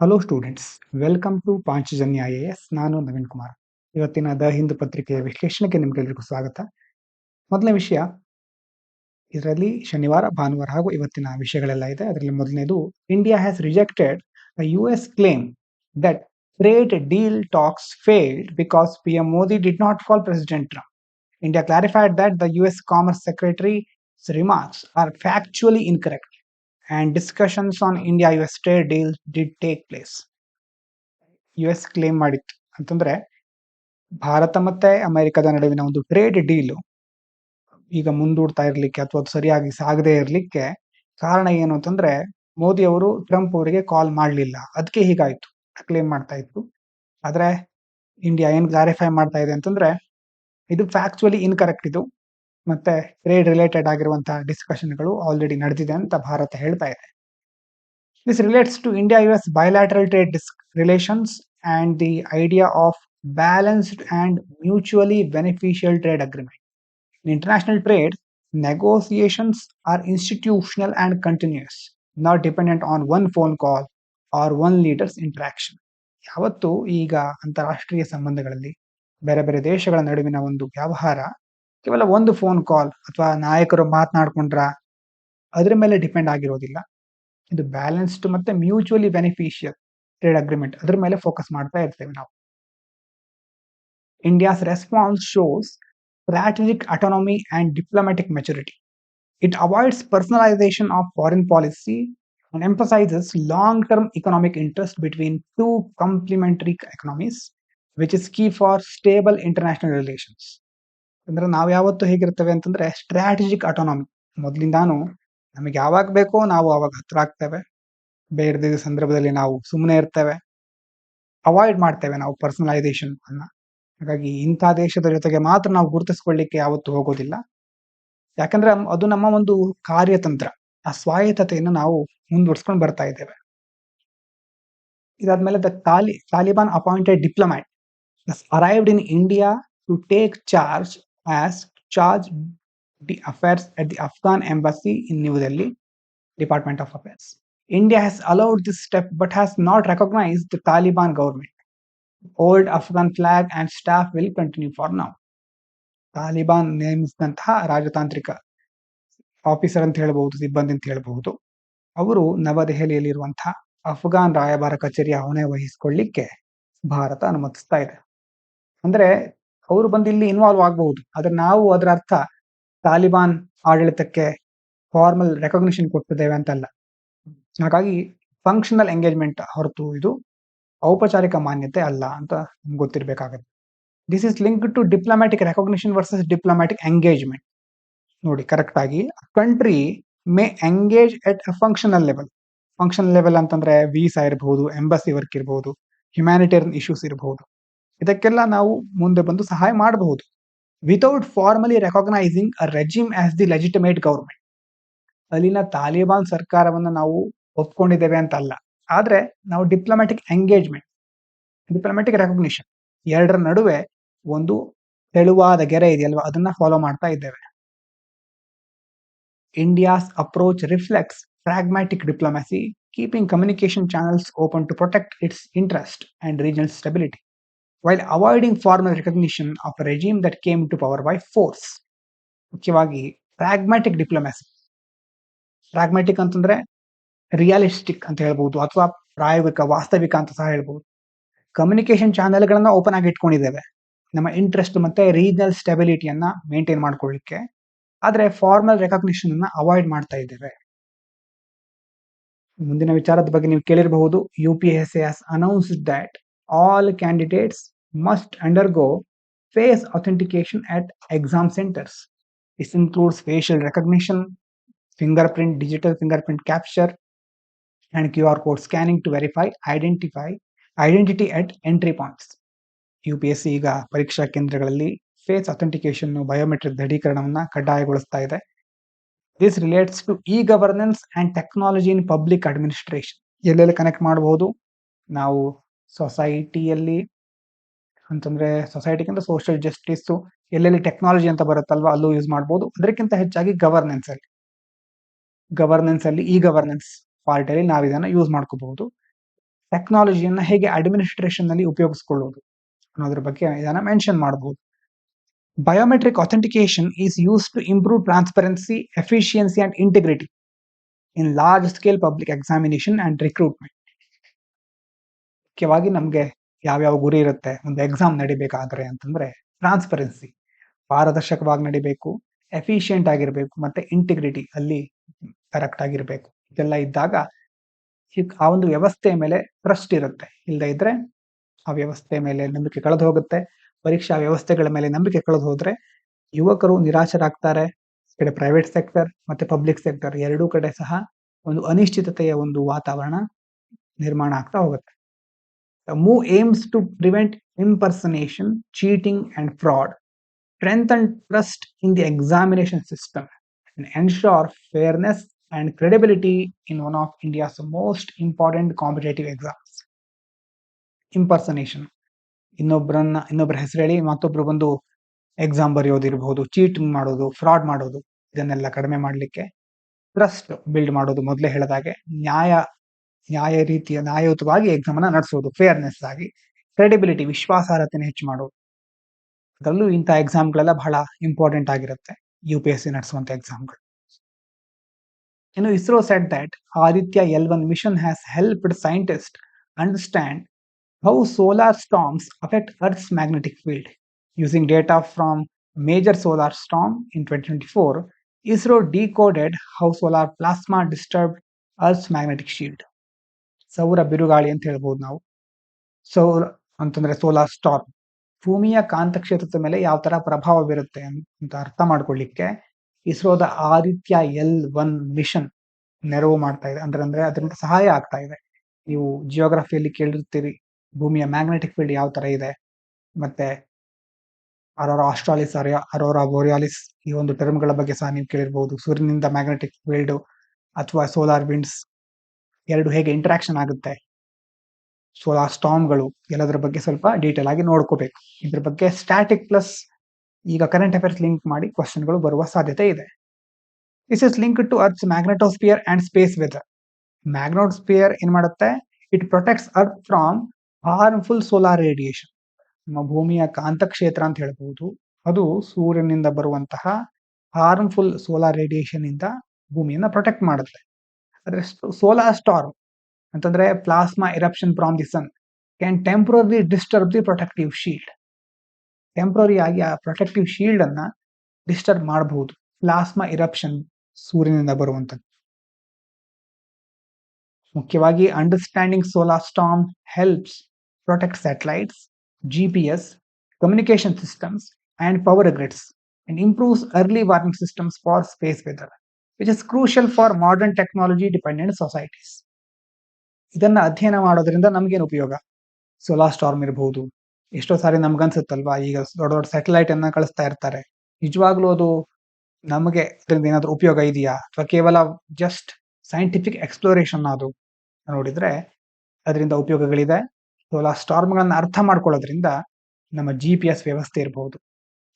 Hello students, welcome to Panchajanya IAS. ನಾನು ನವೀನ್ ಕುಮಾರ್. ಇವತ್ತಿನ the Hindu ಪತ್ರಿಕೆಯ ವಿಶ್ಲೇಷಣೆಗೆ ನಿಮಗೆಲ್ಲರಿಗೂ ಸ್ವಾಗತ. ಮೊದಲನೇ ವಿಷಯ, ಇದರಲ್ಲಿ ಶನಿವಾರ, ಭಾನುವಾರ ಹಾಗೂ ಇವತ್ತಿನ ವಿಷಯಗಳೆಲ್ಲ ಇದೆ. ಅದರಲ್ಲಿ ಮೊದಲನೇದು, India has rejected US claim that trade deal talks failed because PM Modi did not call President Trump. India clarified that the US Commerce Secretary's remarks are factually incorrect and discussions on India-US trade deal did take place. US claim ಮಾಡಿತ್ತು ಅಂತಂದ್ರೆ ಭಾರತ ಮತ್ತೆ ಅಮೆರಿಕದ ನಡುವಿನ ಒಂದು trade deal ಈಗ ಮುಂದೂಡ್ತಾ ಇರ್ಲಿಕ್ಕೆ ಅಥವಾ ಅದು ಸರಿಯಾಗಿ ಸಾಗದೇ ಇರ್ಲಿಕ್ಕೆ ಕಾರಣ ಏನು ಅಂತಂದ್ರೆ, ಮೋದಿ ಅವರು ಟ್ರಂಪ್ ಅವರಿಗೆ ಕಾಲ್ ಮಾಡಲಿಲ್ಲ, ಅದಕ್ಕೆ ಹೀಗಾಯ್ತು ಕ್ಲೇಮ್ ಮಾಡ್ತಾ ಇತ್ತು. ಆದ್ರೆ ಇಂಡಿಯಾ ಏನ್ ಕ್ಲಾರಿಫೈ ಮಾಡ್ತಾ ಇದೆ ಅಂತಂದ್ರೆ, ಇದು ಫ್ಯಾಕ್ಚುಲಿ ಇನ್ಕರೆಕ್ಟ್. ಇದು ಮತ್ತೆ ಟ್ರೇಡ್ ರಿಲೇಟೆಡ್ ಆಗಿರುವಂತಹ ಡಿಸ್ಕಷನ್ಗಳು ಆಲ್ರೆಡಿ ನಡೆದಿದೆ ಅಂತ ಭಾರತ ಹೇಳ್ತಾ ಇದೆ. This relates to India-US bilateral trade relations and the idea of balanced and mutually beneficial trade agreement. In international trade, negotiations are institutional and continuous, not dependent on one phone call or one leader's interaction. ಯಾವತ್ತು ಈಗ ಅಂತಾರಾಷ್ಟ್ರೀಯ ಸಂಬಂಧಗಳಲ್ಲಿ ಬೇರೆ ಬೇರೆ ದೇಶಗಳ ನಡುವಿನ ಒಂದು ವ್ಯವಹಾರ ಕೇವಲ ಒಂದು ಫೋನ್ ಕಾಲ್ ಅಥವಾ ನಾಯಕರು ಮಾತನಾಡ್ಕೊಂಡ್ರ ಅದ್ರ ಮೇಲೆ ಡಿಪೆಂಡ್ ಆಗಿರೋದಿಲ್ಲ. ಇದು ಬ್ಯಾಲೆನ್ಸ್ಡ್ ಮತ್ತೆ ಮ್ಯೂಚುವಲಿ ಬೆನಿಫಿಷಿಯಲ್ ಟ್ರೇಡ್ ಅಗ್ರಿಮೆಂಟ್, ಅದ್ರ ಮೇಲೆ ಫೋಕಸ್ ಮಾಡ್ತಾ ಇರ್ತೇವೆ ನಾವು. India's response shows strategic autonomy and diplomatic maturity. It avoids personalization of foreign policy and emphasizes long-term economic interest between two complementary economies, which is key for stable international relations. ಅಂದ್ರೆ ನಾವು ಯಾವತ್ತು ಹೇಗಿರ್ತೇವೆ ಅಂತಂದ್ರೆ, strategic autonomy. ಮೊದಲಿಂದಾನು ನಮಗೆ ಯಾವಾಗ ಬೇಕೋ ನಾವು ಅವಾಗ ಹತ್ರ ಆಗ್ತೇವೆ, ಬೇಡದ ಸಂದರ್ಭದಲ್ಲಿ ನಾವು ಸುಮ್ಮನೆ ಇರ್ತೇವೆ, ಅವಾಯ್ಡ್ ಮಾಡ್ತೇವೆ ನಾವು ಪರ್ಸನಲೈಸೇಷನ್ ಅನ್ನ. ಹಾಗಾಗಿ ಇಂಥ ದೇಶದ ಜೊತೆಗೆ ಮಾತ್ರ ನಾವು ಗುರುತಿಸ್ಕೊಳ್ಳಿಕ್ಕೆ ಯಾವತ್ತು ಹೋಗೋದಿಲ್ಲ, ಯಾಕಂದ್ರೆ ಅದು ನಮ್ಮ ಒಂದು ಕಾರ್ಯತಂತ್ರ. ಆ ಸ್ವಾಯತ್ತತೆಯನ್ನು ನಾವು ಮುಂದುವರ್ಸ್ಕೊಂಡು ಬರ್ತಾ ಇದ್ದೇವೆ. ಇದಾದ್ಮೇಲೆ Taliban appointed diplomat arrived in India to take charge the affairs at the Afghan embassy in New Delhi, Department of Affairs. India has allowed this step but has not recognized the Taliban government. Old Afghan flag and staff will continue for now. Taliban ನೇಮಿಸಿದಂತಹ ರಾಜತಾಂತ್ರಿಕ officer ಅಂತ ಹೇಳಬಹುದು, ಸಿಬ್ಬಂದಿ ಅಂತ ಹೇಳಬಹುದು, ಅವರು ನವದೆಹಲಿಯಲ್ಲಿರುವಂತಹ ಅಫ್ಘಾನ್ ರಾಯಭಾರ ಕಚೇರಿಯ ಹೊಣೆ ವಹಿಸಿಕೊಳ್ಳಿಕ್ಕೆ ಭಾರತ ಅನುಮತಿಸ್ತಾ ಇದೆ. ಅಂದ್ರೆ ಅವರು ಬಂದು ಇಲ್ಲಿ ಇನ್ವಾಲ್ವ್ ಆಗಬಹುದು, ಆದ್ರೆ ನಾವು ಅದರ ಅರ್ಥ ತಾಲಿಬಾನ್ ಆಡಳಿತಕ್ಕೆ ಫಾರ್ಮಲ್ ರೆಕಗ್ನಿಷನ್ ಕೊಟ್ಟಿದ್ದೇವೆ ಅಂತಲ್ಲ. ಹಾಗಾಗಿ ಫಂಕ್ಷನಲ್ ಎಂಗೇಜ್ಮೆಂಟ್ ಹೊರತು ಇದು ಔಪಚಾರಿಕ ಮಾನ್ಯತೆ ಅಲ್ಲ ಅಂತ ನಮ್ಗೆ ಗೊತ್ತಿರಬೇಕಾಗುತ್ತೆ. This is linked to diplomatic recognition versus diplomatic engagement. ನೋಡಿ, ಕರೆಕ್ಟ್ ಆಗಿ country may engage at a functional level. Functional level ಅಂತಂದ್ರೆ ವೀಸಾ ಇರಬಹುದು, ಎಂಬಸಿ ವರ್ಕ್ ಇರಬಹುದು, ಹ್ಯುಮ್ಯಾನಿಟೇರಿಯನ್ ಇಶ್ಯೂಸ್ ಇರಬಹುದು. ಇದಕ್ಕೆಲ್ಲ ನಾವು ಮುಂದೆ ಬಂದು ಸಹಾಯ ಮಾಡಬಹುದು without formally recognising a regime as the legitimate government. ಅಲ್ಲಿನ ತಾಲಿಬಾನ್ ಸರ್ಕಾರವನ್ನು ನಾವು ಒಪ್ಕೊಂಡಿದ್ದೇವೆ ಅಂತ ಅಲ್ಲ, ಆದ್ರೆ ನಾವು ಡಿಪ್ಲೊಮ್ಯಾಟಿಕ್ ಎಂಗೇಜ್ಮೆಂಟ್, ಡಿಪ್ಲೊಮ್ಯಾಟಿಕ್ ರೆಕಗ್ನಿಷನ್ ಎರಡರ ನಡುವೆ ಒಂದು ತೆಳುವಾದ ಗೆರೆ ಇದೆಯಲ್ವಾ, ಅದನ್ನ ಫಾಲೋ ಮಾಡ್ತಾ ಇದ್ದೇವೆ. India's approach reflects pragmatic diplomacy, keeping communication channels open to protect its interest and regional stability, while avoiding formal recognition of a regime that came to power by force. ಮುಖ್ಯವಾಗಿ ಪ್ರಾಗ್ಮ್ಯಾಟಿಕ್ ಡಿಪ್ಲೊಮ್ಯಾಸಿ. ಪ್ರಾಗ್ಮ್ಯಾಟಿಕ್ ಅಂತಂದ್ರೆ realistic ಅಂತ ಹೇಳ್ಬಹುದು, ಅಥವಾ ಪ್ರಾಯೋಗಿಕ, ವಾಸ್ತವಿಕ ಅಂತ ಸಹ ಹೇಳ್ಬಹುದು. ಕಮ್ಯುನಿಕೇಶನ್ ಚಾನೆಲ್ಗಳನ್ನ ಓಪನ್ ಆಗಿ ಇಟ್ಕೊಂಡಿದ್ದೇವೆ ನಮ್ಮ ಇಂಟ್ರೆಸ್ಟ್ ಮತ್ತೆ ರೀಜನಲ್ ಸ್ಟೆಬಿಲಿಟಿಯನ್ನ ಮೇಂಟೈನ್ ಮಾಡ್ಕೊಳ್ಳಿಕ್ಕೆ, ಆದ್ರೆ ಫಾರ್ಮಲ್ ರೆಕಗ್ನಿಷನ್ ಅನ್ನ ಅವಾಯ್ಡ್ ಮಾಡ್ತಾ ಇದ್ದೇವೆ. ಮುಂದಿನ ವಿಚಾರದ ಬಗ್ಗೆ ನೀವು ಕೇಳಿರಬಹುದು. UPSC has announced that all candidates must undergo face authentication at exam centers. This includes facial recognition, fingerprint, digital fingerprint capture, and QR code scanning to verify identity at entry points. UPSC ಈಗ ಪರೀಕ್ಷಾ ಕೇಂದ್ರಗಳಲ್ಲಿ face authentication, biometric ದೃಢೀಕರಣವನ್ನ ಕಡ್ಡಾಯಗೊಳಿಸ್ತಾ ಇದೆ. This relates to governance and technology in public administration. ಎಲ್ಲೆಲ್ಲಿ connect ಮಾಡಬಹುದು ನಾವು? ಸೊಸೈಟಿಯಲ್ಲಿ ಅಂತಂದ್ರೆ ಸೊಸೈಟಿಗಿಂತ ಸೋಷಿಯಲ್ ಜಸ್ಟಿಸ್, ಎಲ್ಲೆಲ್ಲಿ ಟೆಕ್ನಾಲಜಿ ಅಂತ ಬರುತ್ತಲ್ವಾ ಅಲ್ಲೂ ಯೂಸ್ ಮಾಡಬಹುದು. ಅದಕ್ಕಿಂತ ಹೆಚ್ಚಾಗಿ ಗವರ್ನೆನ್ಸ್ ಅಲ್ಲಿ ಈ ಗವರ್ನೆನ್ಸ್ ಪಾರ್ಟ್ ಅಲ್ಲಿ ನಾವು ಇದನ್ನ ಯೂಸ್ ಮಾಡ್ಕೋಬಹುದು. ಟೆಕ್ನಾಲಜಿಯನ್ನ ಹೇಗೆ ಅಡ್ಮಿನಿಸ್ಟ್ರೇಷನ್ ನಲ್ಲಿ ಉಪಯೋಗಿಸಿಕೊಳ್ಳುವುದು ಅನ್ನೋದ್ರ ಬಗ್ಗೆ ಇದನ್ನ ಮೆನ್ಷನ್ ಮಾಡಬಹುದು. Biometric authentication is use to improve transparency, efficiency and integrity in large scale public examination and recruitment. ಮುಖ್ಯವಾಗಿ ನಮಗೆ ಯಾವ್ಯಾವ ಗುರಿ ಇರುತ್ತೆ ಒಂದು ಎಕ್ಸಾಮ್ ನಡಿಬೇಕಾದ್ರೆ ಅಂತಂದ್ರೆ ಟ್ರಾನ್ಸ್ಪರೆನ್ಸಿ, ಪಾರದರ್ಶಕವಾಗಿ ನಡಿಬೇಕು, ಎಫಿಷಿಯಂಟ್ ಆಗಿರಬೇಕು, ಮತ್ತೆ ಇಂಟಿಗ್ರಿಟಿ ಅಲ್ಲಿ ಕರೆಕ್ಟ್ ಆಗಿರಬೇಕು. ಇದೆಲ್ಲ ಇದ್ದಾಗ ಆ ಒಂದು ವ್ಯವಸ್ಥೆಯ ಮೇಲೆ ಟ್ರಸ್ಟ್ ಇರುತ್ತೆ. ಇಲ್ಲದೆ ಇದ್ರೆ ಆ ವ್ಯವಸ್ಥೆ ಮೇಲೆ ನಂಬಿಕೆ ಕಳೆದು ಹೋಗುತ್ತೆ. ಪರೀಕ್ಷಾ ವ್ಯವಸ್ಥೆಗಳ ಮೇಲೆ ನಂಬಿಕೆ ಕಳೆದು ಹೋದ್ರೆ ಯುವಕರು ನಿರಾಶರಾಗ್ತಾರೆ. ಈ ಕಡೆ ಪ್ರೈವೇಟ್ ಸೆಕ್ಟರ್ ಮತ್ತೆ ಪಬ್ಲಿಕ್ ಸೆಕ್ಟರ್ ಎರಡೂ ಕಡೆ ಸಹ ಒಂದು ಅನಿಶ್ಚಿತತೆಯ ಒಂದು ವಾತಾವರಣ ನಿರ್ಮಾಣ ಆಗ್ತಾ ಹೋಗುತ್ತೆ. The move aims to prevent impersonation, cheating and fraud, strengthen trust in the examination system and ensure fairness and credibility in one of India's most important competitive exams. Impersonation, ಇನ್ನೊಬ್ಬರ ಹೆಸರು ಹೇಳಿ ಮತ್ತೊಬ್ರು ಬಂದು ಎಕ್ಸಾಮ್ ಬರೆಯೋದಿರಬಹುದು, ಚೀಟಿಂಗ್ ಮಾಡೋದು, fraud ಮಾಡೋದು, ಇದನ್ನೆಲ್ಲ ಕಡಿಮೆ ಮಾಡಲಿಕ್ಕೆ ಟ್ರಸ್ಟ್ ಬಿಲ್ಡ್ ಮಾಡೋದು, ಮೊದಲೇ ಹೇಳಿದಾಗೆ ನ್ಯಾಯಯುತವಾಗಿ ಎಕ್ಸಾಮ್ ಅನ್ನ ನಡೆಸೋದು, ಫೇರ್ನೆಸ್ ಆಗಿ, ಕ್ರೆಡಿಬಿಲಿಟಿ ವಿಶ್ವಾಸಾರ್ಹತೆಯನ್ನು ಹೆಚ್ಚು ಮಾಡೋದು. ಅದರಲ್ಲೂ ಇಂಥ ಎಕ್ಸಾಮ್ಗಳೆಲ್ಲ ಬಹಳ ಇಂಪಾರ್ಟೆಂಟ್ ಆಗಿರುತ್ತೆ, UPSC ನಡೆಸುವಂತ ಎಕ್ಸಾಮ್ಗಳು. ಇನ್ನು ISRO said that Aditya L1 mission has helped scientist understand how solar storms affect Earth's magnetic field. Using data from major solar storm in 2024, ISRO decoded how solar plasma disturbed Earth's magnetic shield. ಸೌರ ಬಿರುಗಾಳಿ ಅಂತ ಹೇಳ್ಬೋದು ನಾವು. ಸೌರ ಅಂತಂದ್ರೆ solar storm ಭೂಮಿಯ ಕಾಂತಕ್ಷೇತ್ರದ ಮೇಲೆ ಯಾವ ತರ ಪ್ರಭಾವ ಬೀರುತ್ತೆ ಅಂತ ಅರ್ಥ ಮಾಡ್ಕೊಳ್ಳಿಕ್ಕೆ ಇಸ್ರೋದ ಆದಿತ್ಯ L1 ಮಿಷನ್ ನೆರವು ಮಾಡ್ತಾ ಇದೆ. ಅಂದ್ರೆ ಅದರಿಂದ ಸಹಾಯ ಆಗ್ತಾ ಇದೆ. ನೀವು ಜಿಯೋಗ್ರಫಿಯಲ್ಲಿ ಕೇಳಿರ್ತೀರಿ ಭೂಮಿಯ ಮ್ಯಾಗ್ನೆಟಿಕ್ ಫೀಲ್ಡ್ ಯಾವ ತರ ಇದೆ, ಮತ್ತೆ ಅರೋರಾ ಆಸ್ಟ್ರಾಲಿಸ್, ಅರೋರಾ ಬೋರಿಯಾಲಿಸ್ ಈ ಒಂದು ಟರ್ಮ್ಗಳ ಬಗ್ಗೆ ಸಹ ನೀವು ಕೇಳಿರ್ಬಹುದು. ಸೂರ್ಯನಿಂದ ಮ್ಯಾಗ್ನೆಟಿಕ್ ಫೀಲ್ಡ್ ಅಥವಾ ಸೋಲಾರ್ ವಿಂಡ್ಸ್ ಎರಡು ಹೇಗೆ ಇಂಟರಾಕ್ಷನ್ ಆಗುತ್ತೆ, ಸೋಲಾರ್ ಸ್ಟಾರ್ಮ್ಗಳು ಎಲ್ಲದರ ಬಗ್ಗೆ ಸ್ವಲ್ಪ ಡೀಟೇಲ್ ಆಗಿ ನೋಡ್ಕೋಬೇಕು. ಇದ್ರ ಬಗ್ಗೆ ಸ್ಟ್ಯಾಟಿಕ್ ಪ್ಲಸ್ ಈಗ ಕರೆಂಟ್ ಅಫೇರ್ಸ್ ಲಿಂಕ್ ಮಾಡಿ ಕ್ವಶನ್ಗಳು ಬರುವ ಸಾಧ್ಯತೆ ಇದೆ. This is link to earth's magnetosphere and space weather. Magnetosphere ಏನ್ ಮಾಡುತ್ತೆ, it protects earth from harmful solar radiation. ನಮ್ಮ ಭೂಮಿಯ ಕಾಂತಕ್ಷೇತ್ರ ಅಂತ ಹೇಳ್ಬಹುದು, ಅದು ಸೂರ್ಯನಿಂದ ಬರುವಂತಹ ಹಾರ್ಮ್ಫುಲ್ ಸೋಲಾರ್ ರೇಡಿಯೇಷನ್ ಇಂದ ಭೂಮಿಯನ್ನ ಪ್ರೊಟೆಕ್ಟ್ ಮಾಡುತ್ತೆ. ಆದ್ರೆ ಸೋಲಾರ್ ಸ್ಟಾರ್ಮ್ ಅಂತಂದ್ರೆ plasma eruption from the sun can temporary disturb the protective shield. Temporary ಆಗಿ ಆ ಪ್ರೊಟೆಕ್ಟಿವ್ ಶೀಲ್ಡ್ ಅನ್ನ ಡಿಸ್ಟರ್ಬ್ ಮಾಡಬಹುದು. ಪ್ಲಾಸ್ಮಾ ಎರಪ್ಷನ್ ಸೂರ್ಯನಿಂದ ಬರುವಂತದ್ದು. ಮುಖ್ಯವಾಗಿ understanding solar storm helps protect satellites, GPS, communication systems and power grids and improves early warning systems for space weather, which is crucial for modern technology dependent societies. ಇದನ್ನ ಅಧ್ಯಯನ ಮಾಡೋದ್ರಿಂದ ನಮ್ಗೇನು ಉಪಯೋಗ? Solar storm ಇರಬಹುದು. ಎಷ್ಟೋ ಸಾರಿ ನಮ್ಗನ್ಸುತ್ತಲ್ವಾ, ಈಗ ದೊಡ್ಡ ದೊಡ್ಡ ಸ್ಯಾಟಲೈಟ್ ಅನ್ನ ಕಳಿಸ್ತಾ ಇರ್ತಾರೆ, ನಿಜವಾಗ್ಲೂ ಅದು ನಮಗೆ ಅದರಿಂದ ಏನಾದ್ರೂ ಉಪಯೋಗ ಇದೆಯಾ ಅಥವಾ ಕೇವಲ ಜಸ್ಟ್ ಸೈಂಟಿಫಿಕ್ ಎಕ್ಸ್ಪ್ಲೋರೇಷನ್ ಅದು ನೋಡಿದ್ರೆ ಅದರಿಂದ ಉಪಯೋಗಗಳಿದೆ. ಸೋಲಾರ್ ಸ್ಟಾರ್ಮ್ಗಳನ್ನ ಅರ್ಥ ಮಾಡ್ಕೊಳ್ಳೋದ್ರಿಂದ ನಮ್ಮ GPS ವ್ಯವಸ್ಥೆ ಇರಬಹುದು,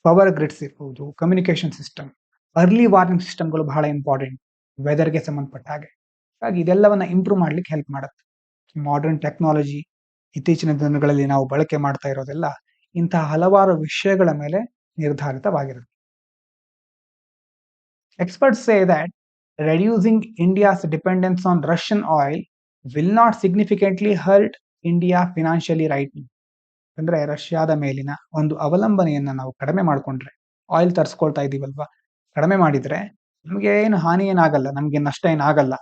ಪವರ್ ಗ್ರಿಡ್ಸ್ ಇರಬಹುದು, ಕಮ್ಯುನಿಕೇಶನ್ ಸಿಸ್ಟಮ್, ಅರ್ಲಿ ವಾರ್ನಿಂಗ್ ಸಿಸ್ಟಮ್ಗಳು ಬಹಳ ಇಂಪಾರ್ಟೆಂಟ್ ವೆದರ್ಗೆ ಸಂಬಂಧಪಟ್ಟ ಹಾಗೆ. ಹಾಗಾಗಿ ಇದೆಲ್ಲವನ್ನ ಇಂಪ್ರೂವ್ ಮಾಡ್ಲಿಕ್ಕೆ ಹೆಲ್ಪ್ ಮಾಡುತ್ತೆ. ಮಾಡರ್ನ್ ಟೆಕ್ನಾಲಜಿ ಇತ್ತೀಚಿನ ದಿನಗಳಲ್ಲಿ ನಾವು ಬಳಕೆ ಮಾಡ್ತಾ ಇರೋದೆಲ್ಲ ಇಂತಹ ಹಲವಾರು ವಿಷಯಗಳ ಮೇಲೆ ನಿರ್ಧಾರಿತವಾಗಿರುತ್ತೆ. Experts say that reducing India's dependence on Russian oil will not significantly hurt India financially right. ಅಂದ್ರೆ ರಷ್ಯಾದ ಮೇಲಿನ ಒಂದು ಅವಲಂಬನೆಯನ್ನ ನಾವು ಕಡಿಮೆ ಮಾಡ್ಕೊಂಡ್ರೆ, ಆಯಿಲ್ ತರಿಸ್ಕೊಳ್ತಾ ಇದೀವಲ್ವಾ, ಕಡಿಮೆ ಮಾಡಿದ್ರೆ ನಮ್ಗೆ ಏನು ಹಾನಿ ಏನಾಗಲ್ಲ, ನಮ್ಗೆ ನಷ್ಟ ಏನಾಗಲ್ಲ.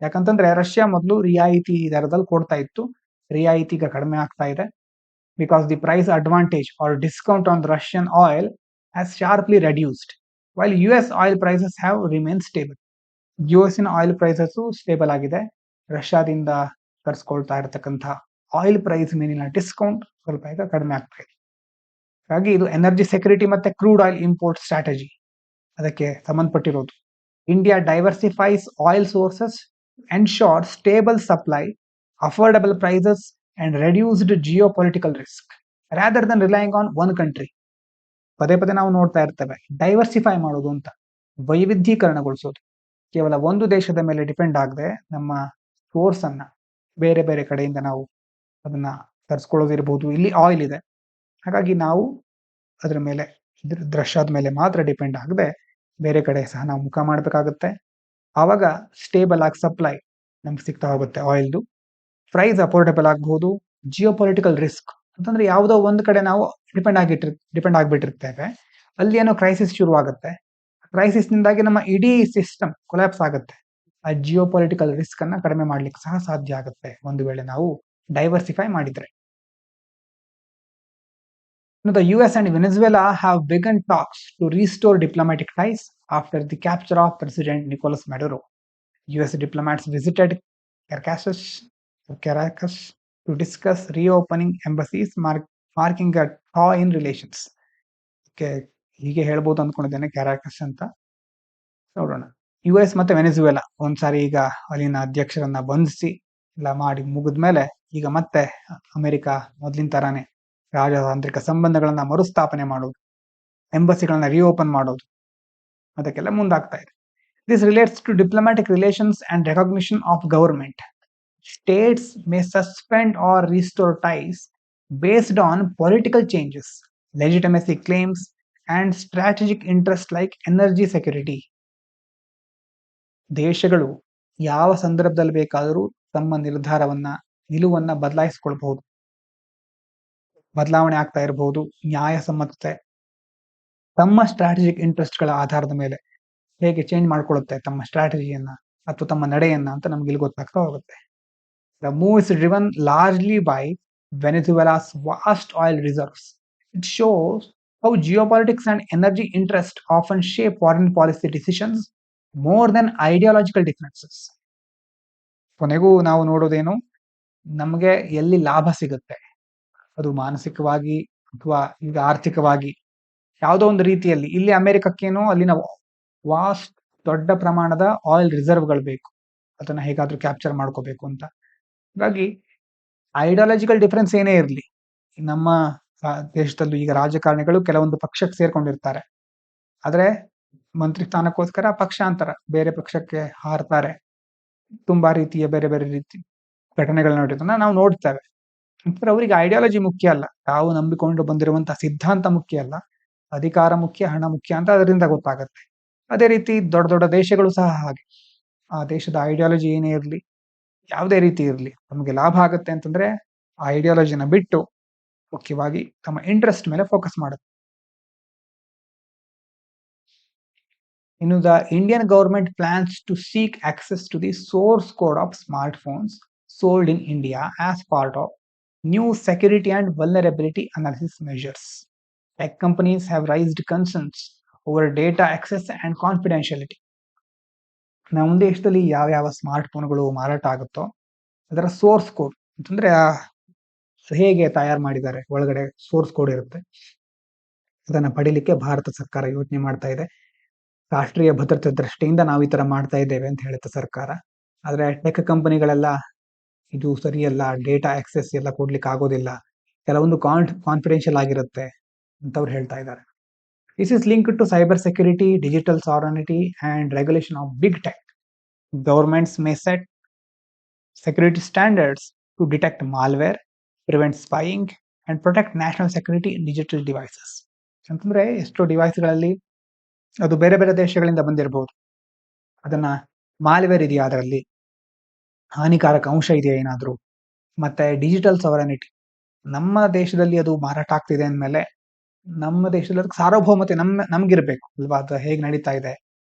ಯಾಕಂತಂದ್ರೆ ರಷ್ಯಾ ಮೊದಲು ರಿಯಾಯಿತಿ ದರದಲ್ಲಿ ಕೊಡ್ತಾ ಇತ್ತು, ರಿಯಾಯಿತಿ ಈಗ ಕಡಿಮೆ ಆಗ್ತಾ ಇದೆ. Because the price advantage or discount on Russian oil has sharply reduced while US oil prices have remain stable. US oil prices stable ಆಗಿದೆ. ರಷ್ಯಾದಿಂದ ತರಿಸ್ಕೊಳ್ತಾ ಇರತಕ್ಕಂಥ ಆಯಿಲ್ ಪ್ರೈಸ್ ಮೇಲಿನ ಡಿಸ್ಕೌಂಟ್ ಸ್ವಲ್ಪ ಈಗ ಕಡಿಮೆ ಆಗ್ತಾ ಇದೆ. ಹಾಗಾಗಿ ಇದು ಎನರ್ಜಿ ಸೆಕ್ಯೂರಿಟಿ ಮತ್ತೆ ಕ್ರೂಡ್ ಆಯಿಲ್ ಇಂಪೋರ್ಟ್ ಸ್ಟ್ರಾಟಜಿ ಅದಕ್ಕೆ ಸಂಬಂಧಪಟ್ಟಿರೋದು. India diversifies oil sources, ensure stable supply, affordable prices and reduced geo political risk rather than relying on one country. ಪದೇ ಪದೇ ನಾವು ನೋಡ್ತಾ ಇರ್ತೇವೆ, ಡೈವರ್ಸಿಫೈ ಮಾಡೋದು ಅಂತ, ವೈವಿಧ್ಯೀಕರಣಗೊಳಿಸೋದು. ಕೇವಲ ಒಂದು ದೇಶದ ಮೇಲೆ ಡಿಪೆಂಡ್ ಆಗದೆ ನಮ್ಮ ಸೋರ್ಸ್ ಅನ್ನ ಬೇರೆ ಬೇರೆ ಕಡೆಯಿಂದ ನಾವು ಅದನ್ನ ತರಿಸ್ಕೊಳ್ಳೋದಿರ್ಬೋದು. ಇಲ್ಲಿ ಆಯಿಲ್ ಇದೆ, ಹಾಗಾಗಿ ನಾವು ಅದರ ಮೇಲೆ ರಷ್ಯಾದ ಮೇಲೆ ಮಾತ್ರ ಡಿಪೆಂಡ್ ಆಗದೆ ಬೇರೆ ಕಡೆ ಸಹ ನಾವು ಮುಖ ಮಾಡಬೇಕಾಗುತ್ತೆ. ಆವಾಗ ಸ್ಟೇಬಲ್ ಆಗಿ ಸಪ್ಲೈ ನಮ್ಗೆ ಸಿಗ್ತಾ ಹೋಗುತ್ತೆ ಆಯಿಲ್ದು. ಪ್ರೈಸ್ ಅಫೋರ್ಡೆಬಲ್ ಆಗಬಹುದು. ಜಿಯೋ ಪೊಲಿಟಿಕಲ್ ರಿಸ್ಕ್ ಅಂತಂದ್ರೆ ಯಾವುದೋ ಒಂದು ಕಡೆ ನಾವು ಡಿಪೆಂಡ್ ಆಗಿಬಿಟ್ಟಿರ್ತೇವೆ, ಅಲ್ಲಿ ಏನೋ ಕ್ರೈಸಿಸ್ ಶುರುವಾಗುತ್ತೆ. ಕ್ರೈಸಿಸ್ ನಿಂದಾಗಿ ನಮ್ಮ ಇಡೀ ಸಿಸ್ಟಮ್ ಕೊಲ್ಯಾಪ್ಸ್ ಆಗುತ್ತೆ. ಆ ಜಿಯೋ ಪೊಲಿಟಿಕಲ್ ರಿಸ್ಕ್ ಅನ್ನ ಕಡಿಮೆ ಮಾಡ್ಲಿಕ್ಕೆ ಸಹ ಸಾಧ್ಯ ಆಗುತ್ತೆ ಒಂದು ವೇಳೆ ನಾವು ಡೈವರ್ಸಿಫೈ ಮಾಡಿದ್ರೆ. The US and Venezuela have begun talks to restore diplomatic ties after the capture of President Nicolas Maduro. US diplomats visited Caracas, Caracas to discuss reopening embassies, marking a thaw in relations. ಹೀಗೆ ಹೇಳ್ಬೋದು ಅಂದ್ಕೊಂಡಿದ್ದೇನೆ, ಕ್ಯಾರಾಕಸ್ ಅಂತ. ನೋಡೋಣ. US ಮತ್ತೆ ವೆನೆಜುವೆಲಾ ಒಂದ್ಸಾರಿ ಈಗ ಅಲ್ಲಿನ ಅಧ್ಯಕ್ಷರನ್ನ ಬಂಧಿಸಿ ಎಲ್ಲ ಮಾಡಿ ಮುಗಿದ್ಮೇಲೆ ಈಗ ಮತ್ತೆ ಅಮೆರಿಕ ಮೊದಲಿನ ತರಾನೇ ರಾಜತಾಂತ್ರಿಕ ಸಂಬಂಧಗಳನ್ನ ಮರುಸ್ಥಾಪನೆ ಮಾಡೋದು, ಎಂಬಸಿಗಳನ್ನ ರಿಓಪನ್ ಮಾಡೋದು, ಅದಕ್ಕೆಲ್ಲ ಮುಂದಾಗ್ತಾ ಇದೆ. This relates to diplomatic relations and recognition of government. States may suspend or restore ties based on political changes, legitimacy claims, and strategic interests like energy security. ದೇಶಗಳು ಯಾವ ಸಂದರ್ಭದಲ್ಲಿ ಬೇಕಾದರೂ ತಮ್ಮ ನಿಲುವನ್ನ ಬದಲಾಯಿಸಿಕೊಳ್ಬಹುದು. ಬದಲಾವಣೆ ಆಗ್ತಾ ಇರಬಹುದು, ನ್ಯಾಯಸಮ್ಮತತೆ ತಮ್ಮ ಸ್ಟ್ರಾಟಜಿಕ್ ಇಂಟ್ರೆಸ್ಟ್ಗಳ ಆಧಾರದ ಮೇಲೆ ಹೇಗೆ ಚೇಂಜ್ ಮಾಡ್ಕೊಳ್ಳುತ್ತೆ ತಮ್ಮ ಸ್ಟ್ರಾಟಜಿಯನ್ನ ಅಥವಾ ತಮ್ಮ ನಡೆಯನ್ನ ಅಂತ ನಮ್ಗೆ ಇಲ್ಲಿ ಗೊತ್ತಾಗ್ತಾ ಹೋಗುತ್ತೆ. The move is driven largely by Venezuela's vast oil reserves. It shows how geopolitics and energy interests often shape foreign policy decisions more than ideological differences. ಕೊನೆಗೂ ನಾವು ನೋಡೋದೇನು, ನಮಗೆ ಎಲ್ಲಿ ಲಾಭ ಸಿಗುತ್ತೆ, ಅದು ಮಾನಸಿಕವಾಗಿ ಅಥವಾ ಈಗ ಆರ್ಥಿಕವಾಗಿ ಯಾವುದೋ ಒಂದು ರೀತಿಯಲ್ಲಿ. ಇಲ್ಲಿ ಅಮೆರಿಕಕ್ಕೇನೋ ಅಲ್ಲಿನ ವಾಸ್ಟ್ ದೊಡ್ಡ ಪ್ರಮಾಣದ ಆಯಿಲ್ ರಿಸರ್ವ್ಗಳು ಬೇಕು, ಅದನ್ನ ಹೇಗಾದ್ರೂ ಕ್ಯಾಪ್ಚರ್ ಮಾಡ್ಕೋಬೇಕು ಅಂತ. ಹಾಗಾಗಿ ಐಡಿಯಾಲಜಿಕಲ್ ಡಿಫರೆನ್ಸ್ ಏನೇ ಇರಲಿ, ನಮ್ಮ ದೇಶದಲ್ಲೂ ಈಗ ರಾಜಕಾರಣಿಗಳು ಕೆಲವೊಂದು ಪಕ್ಷಕ್ಕೆ ಸೇರ್ಕೊಂಡಿರ್ತಾರೆ, ಆದ್ರೆ ಮಂತ್ರಿ ಸ್ಥಾನಕ್ಕೋಸ್ಕರ ಪಕ್ಷಾಂತರ ಬೇರೆ ಪಕ್ಷಕ್ಕೆ ಹಾರ್ತಾರೆ. ತುಂಬಾ ರೀತಿಯ ಬೇರೆ ಬೇರೆ ರೀತಿ ಘಟನೆಗಳನ್ನ ನೋಡಿದ್ದನ್ನ ನಾವು ನೋಡ್ತೇವೆ. ಅವರಿಗೆ ಐಡಿಯಾಲಜಿ ಮುಖ್ಯ ಅಲ್ಲ, ತಾವು ನಂಬಿಕೊಂಡು ಬಂದಿರುವಂತಹ ಸಿದ್ಧಾಂತ ಮುಖ್ಯ ಅಲ್ಲ, ಅಧಿಕಾರ ಮುಖ್ಯ, ಹಣ ಮುಖ್ಯ ಅಂತ ಅದರಿಂದ ಗೊತ್ತಾಗತ್ತೆ. ಅದೇ ರೀತಿ ದೊಡ್ಡ ದೊಡ್ಡ ದೇಶಗಳು ಸಹ ಹಾಗೆ. ಆ ದೇಶದ ಐಡಿಯಾಲಜಿ ಏನೇ ಇರಲಿ, ಯಾವುದೇ ರೀತಿ ಇರಲಿ, ನಮಗೆ ಲಾಭ ಆಗುತ್ತೆ ಅಂತಂದ್ರೆ ಆ ಐಡಿಯಾಲಜಿನ ಬಿಟ್ಟು ಮುಖ್ಯವಾಗಿ ತಮ್ಮ ಇಂಟ್ರೆಸ್ಟ್ ಮೇಲೆ ಫೋಕಸ್ ಮಾಡುತ್ತೆ. ಇನ್ನು the Indian government plans to seek access to the source code of smartphones sold in India as part of new security and vulnerability analysis measures. Tech companies have raised concerns over data access and confidentiality. ನಮ್ಮ ದೇಶದಲ್ಲಿ ಯಾವ smart ಫೋನ್ಗಳು ಮಾರಾಟ ಆಗುತ್ತೋ ಅದರ source code ಅಂತಂದ್ರೆ ಹೇಗೆ ತಯಾರು ಮಾಡಿದ್ದಾರೆ, ಒಳಗಡೆ ಸೋರ್ಸ್ ಕೋಡ್ ಇರುತ್ತೆ, ಅದನ್ನ ಪಡಿಲಿಕ್ಕೆ ಭಾರತ ಸರ್ಕಾರ ಯೋಚನೆ ಮಾಡ್ತಾ ಇದೆ. ರಾಷ್ಟ್ರೀಯ ಭದ್ರತೆ ದೃಷ್ಟಿಯಿಂದ ನಾವು ಈ ತರ ಮಾಡ್ತಾ ಇದ್ದೇವೆ ಅಂತ ಹೇಳುತ್ತೆ ಸರ್ಕಾರ. ಆದ್ರೆ ಟೆಕ್ ಕಂಪನಿಗಳೆಲ್ಲ ಇದು ಸರಿಯಲ್ಲ, ಡೇಟಾ ಆಕ್ಸೆಸ್ ಎಲ್ಲ ಕೊಡ್ಲಿಕ್ಕೆ ಆಗೋದಿಲ್ಲ, ಕೆಲವೊಂದು ಕಾನ್ಫಿಡೆನ್ಷಿಯಲ್ ಆಗಿರುತ್ತೆ ಅಂತವ್ರು ಹೇಳ್ತಾ ಇದ್ದಾರೆ. This is linked to cyber security, digital sovereignty and regulation of big tech. Governments may set security standards to detect malware, prevent spying and protect national security in digital devices. ಅಂತಂದ್ರೆ ಎಷ್ಟೋ ಡಿವೈಸ್ಗಳಲ್ಲಿ ಅದು ಬೇರೆ ಬೇರೆ ದೇಶಗಳಿಂದ ಬಂದಿರಬಹುದು, ಅದನ್ನ ಮಾಲ್ವೇರ್ ಇದೆಯಾ, ಅದರಲ್ಲಿ ಹಾನಿಕಾರಕ ಅಂಶ ಇದೆಯಾ ಏನಾದ್ರು, ಮತ್ತೆ ಡಿಜಿಟಲ್ ಸಾವರ್ನಿಟಿ, ನಮ್ಮ ದೇಶದಲ್ಲಿ ಅದು ಮಾರಾಟ ಆಗ್ತಿದೆ ಅಂದಮೇಲೆ ನಮ್ಮ ದೇಶದಲ್ಲಿ ಅದಕ್ಕೆ ಸಾರ್ವಭೌಮತೆ ನಮ್ಗಿರ್ಬೇಕು ಅಲ್ವಾ, ಅದು ಹೇಗೆ ನಡೀತಾ ಇದೆ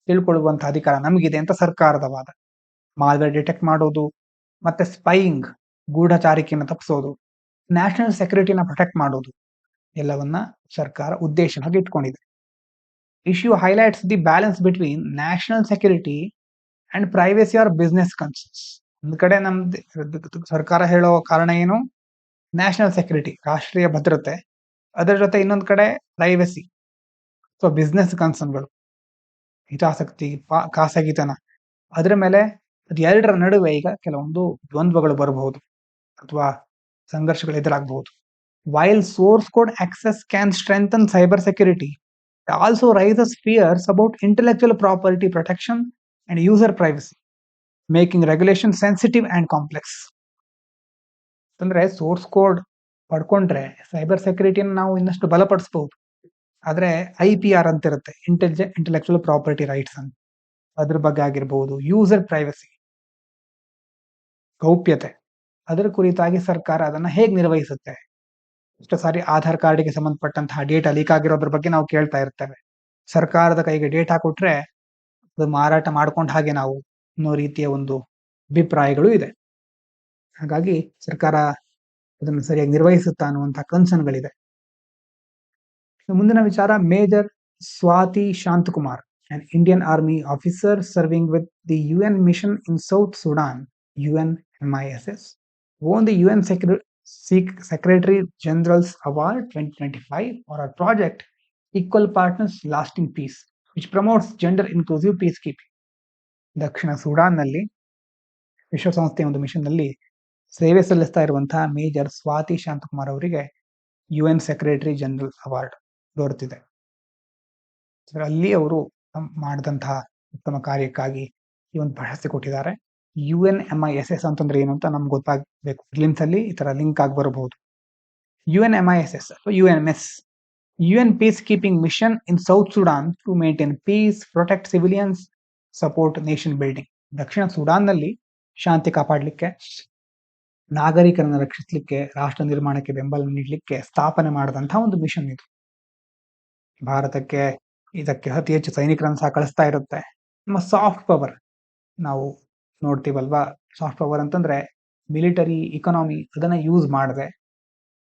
ತಿಳ್ಕೊಳ್ಳುವಂತ ಅಧಿಕಾರ ನಮಗಿದೆ ಅಂತ ಸರ್ಕಾರದ ವಾದ. ಮಾಲ್ವೇರ್ ಡಿಟೆಕ್ಟ್ ಮಾಡೋದು, ಮತ್ತೆ ಸ್ಪೈಯಿಂಗ್ ಗೂಢಚಾರಿಕೆಯನ್ನು ತಪ್ಪಿಸೋದು, ನ್ಯಾಷನಲ್ ಸೆಕ್ಯೂರಿಟಿನ ಪ್ರೊಟೆಕ್ಟ್ ಮಾಡೋದು ಎಲ್ಲವನ್ನ ಸರ್ಕಾರ ಉದ್ದೇಶವಾಗಿ ಇಟ್ಕೊಂಡಿದೆ. Issue highlights the balance between national security and privacy or business concerns. ಒಂದ್ ಕಡೆ ನಮ್ದು ಸರ್ಕಾರ ಹೇಳೋ ಕಾರಣ ಏನು, ನ್ಯಾಷನಲ್ ಸೆಕ್ಯೂರಿಟಿ ರಾಷ್ಟ್ರೀಯ ಭದ್ರತೆ, ಅದರ ಜೊತೆ ಇನ್ನೊಂದ್ ಕಡೆ ಪ್ರೈವೇಸಿ ಅಥವಾ ಬಿಸ್ನೆಸ್ ಕನ್ಸರ್ನ್ಗಳು, ಹಿತಾಸಕ್ತಿ, ಖಾಸಗಿತನ, ಅದರ ಮೇಲೆ ಅದು ಎರಡರ ನಡುವೆ ಈಗ ಕೆಲವೊಂದು ದ್ವಂದ್ವಗಳು ಬರಬಹುದು ಅಥವಾ ಸಂಘರ್ಷಗಳು ಎದುರಾಗಬಹುದು. While source code access can strengthen cyber security, it also raises fears about intellectual property protection and user privacy, making regulation sensitive and complex. ಅಂದ್ರೆ ಸೋರ್ಸ್ ಕೋಡ್ ಪಡ್ಕೊಂಡ್ರೆ ಸೈಬರ್ ಸೆಕ್ಯೂರಿಟಿಯನ್ನು ನಾವು ಇನ್ನಷ್ಟು ಬಲಪಡಿಸಬಹುದು. ಆದ್ರೆ IPR ಅಂತ ಇರುತ್ತೆ, ಇಂಟೆಲೆಕ್ಚುಯಲ್ ಪ್ರಾಪರ್ಟಿ ರೈಟ್ಸ್ ಅಂತ, ಅದ್ರ ಬಗ್ಗೆ ಆಗಿರ್ಬಹುದು, ಯೂಸರ್ ಪ್ರೈವಸಿ, ಗೌಪ್ಯತೆ, ಅದರ ಕುರಿತಾಗಿ ಸರ್ಕಾರ ಅದನ್ನ ಹೇಗೆ ನಿರ್ವಹಿಸುತ್ತೆ. ಇಷ್ಟು ಸಾರಿ ಆಧಾರ್ ಕಾರ್ಡ್ಗೆ ಸಂಬಂಧಪಟ್ಟಂತಹ ಡೇಟಾ ಲೀಕ್ ಆಗಿರೋದ್ರ ಬಗ್ಗೆ ನಾವು ಕೇಳ್ತಾ ಇರ್ತೇವೆ. ಸರ್ಕಾರದ ಕೈಗೆ ಡೇಟಾ ಕೊಟ್ರೆ ಅದು ಮಾರಾಟ ಮಾಡ್ಕೊಂಡ ಹಾಗೆ ನಾವು ಅನ್ನೋ ರೀತಿಯ ಒಂದು ಅಭಿಪ್ರಾಯಗಳು ಇದೆ. ಹಾಗಾಗಿ ಸರ್ಕಾರ ಅದನ್ನು ಸರಿಯಾಗಿ ನಿರ್ವಹಿಸುತ್ತಾ ಅನ್ನುವಂತಹ ಕನ್ಸರ್ನ್ಗಳಿದೆ. ಮುಂದಿನ ವಿಚಾರ, major Swathi Shanthakumar, an Indian Army officer serving with the UN mission in South Sudan, UNMISS, won the UN Secretary General's Award 2025 for a project Equal Partners Lasting Peace, which promotes gender inclusive peacekeeping. ದಕ್ಷಿಣ ಸುಡಾನ್ನಲ್ಲಿ ವಿಶ್ವಸಂಸ್ಥೆಯ ಒಂದು mission ನಲ್ಲಿ ಸೇವೆ ಸಲ್ಲಿಸ್ತಾ ಇರುವಂತಹ major Swathi Shanthakumar ಅವರಿಗೆ UN secretary general award ದೊರೆತಿದೆ. ಅಲ್ಲಿ ಅವರು ಮಾಡಿದಂತಹ ಉತ್ತಮ ಕಾರ್ಯಕ್ಕಾಗಿ ಈ ಒಂದು ಪ್ರಶಸ್ತಿ ಕೊಟ್ಟಿದ್ದಾರೆ. UNMISS ಅಂತಂದ್ರೆ ಏನು ಅಂತ ನಮ್ಗೆ ಗೊತ್ತಾಗಬೇಕು. ಗ್ಲಿಮ್ಸ್ ಅಲ್ಲಿ ಈ ತರ ಲಿಂಕ್ ಆಗಿ ಬರಬಹುದು. UNMISS ಅಥವಾ UNMS, UN Peacekeeping Mission in South Sudan to maintain peace, protect civilians, support nation building. ದಕ್ಷಿಣ ಸುಡಾನ್ನಲ್ಲಿ ಶಾಂತಿ ಕಾಪಾಡಲಿಕ್ಕೆ, ನಾಗರಿಕರನ್ನು ರಕ್ಷಿಸಲಿಕ್ಕೆ, ರಾಷ್ಟ್ರ ನಿರ್ಮಾಣಕ್ಕೆ ಬೆಂಬಲ ನೀಡಲಿಕ್ಕೆ ಸ್ಥಾಪನೆ ಮಾಡಿದಂತಹ ಒಂದು ಮಿಷನ್ ಇದು. ಭಾರತಕ್ಕೆ ಇದಕ್ಕೆ ಅತಿ ಹೆಚ್ಚು ಸೈನಿಕರನ್ನು ಸಹ ಕಳಿಸ್ತಾ ಇರುತ್ತೆ. ನಮ್ಮ ಸಾಫ್ಟ್ ಪವರ್ ನಾವು ನೋಡ್ತೀವಲ್ವಾ, ಸಾಫ್ಟ್ ಪವರ್ ಅಂತಂದ್ರೆ ಮಿಲಿಟರಿ ಇಕಾನಮಿ ಅದನ್ನ ಯೂಸ್ ಮಾಡದೆ